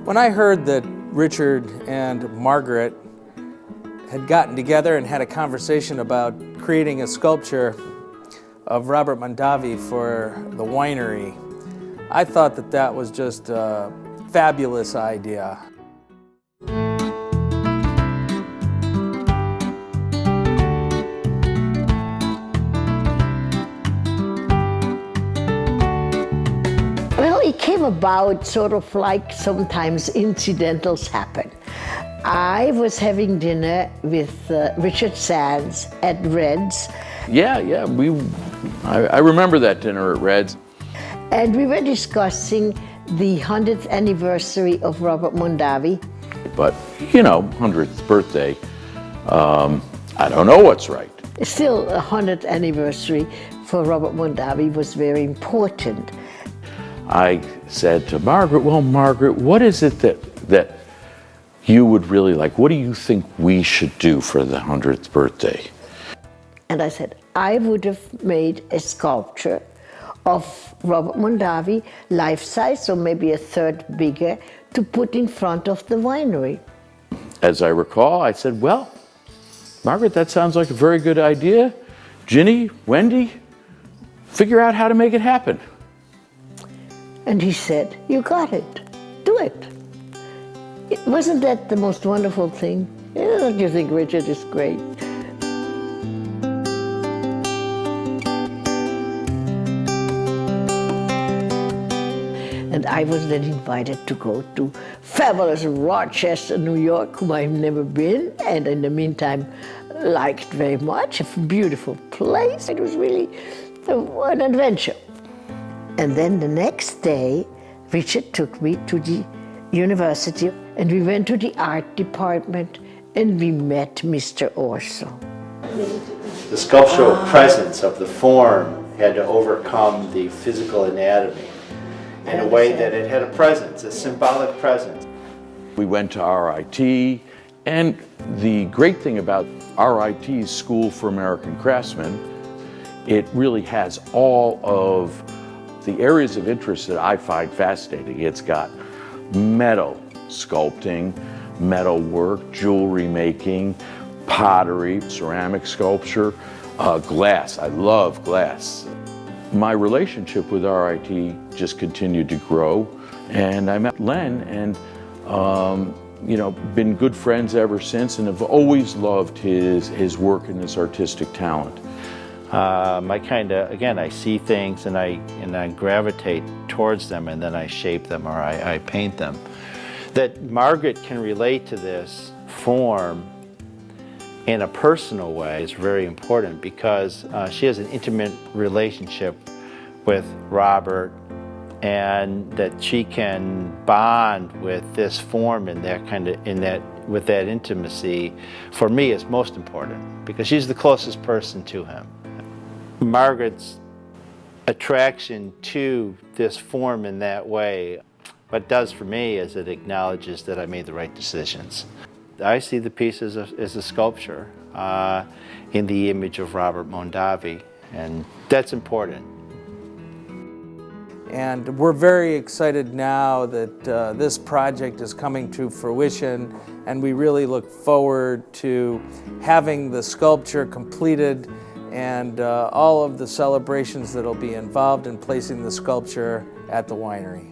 When I heard that Richard and Margaret had gotten together and had a conversation about creating a sculpture of Robert Mondavi for the winery, I thought that that was just a fabulous idea. Well, it came about sort of like sometimes incidentals happen. I was having dinner with Richard Sands at Red's. Yeah, I remember that dinner at Red's. And we were discussing the 100th anniversary of Robert Mondavi. But, 100th birthday, I don't know what's right. Still, a 100th anniversary for Robert Mondavi was very important. I said to Margaret, well, Margaret, what is it that you would really like? What do you think we should do for the 100th birthday? And I said, I would have made a sculpture of Robert Mondavi, life-size, or maybe a third bigger, to put in front of the winery. As I recall, I said, well, Margaret, that sounds like a very good idea. Ginny, Wendy, figure out how to make it happen. And he said, you got it, do it. Wasn't that the most wonderful thing? Don't you think Richard is great? And I was then invited to go to fabulous Rochester, New York, whom I've never been, and in the meantime liked very much. A beautiful place. It was really an adventure. And then the next day, Richard took me to the university, and we went to the art department, and we met Mr. Orso. The sculptural presence of the form had to overcome the physical anatomy in a way that it had a presence, a symbolic presence. We went to RIT, and the great thing about RIT's School for American Craftsmen, it really has all of the areas of interest that I find fascinating. It's got metal sculpting, metal work, jewelry making, pottery, ceramic sculpture, glass. I love glass. My relationship with RIT just continued to grow, and I met Len, and been good friends ever since, and have always loved his work and his artistic talent. I see things and I gravitate towards them, and then I shape them or I paint them. That Margaret can relate to this form in a personal way is very important, because she has an intimate relationship with Robert, and that she can bond with this form with that intimacy, for me, is most important, because she's the closest person to him. Margaret's attraction to this form in that way, what it does for me is it acknowledges that I made the right decisions. I see the piece as a sculpture in the image of Robert Mondavi, and that's important. And we're very excited now that this project is coming to fruition, and we really look forward to having the sculpture completed and all of the celebrations that will be involved in placing the sculpture at the winery.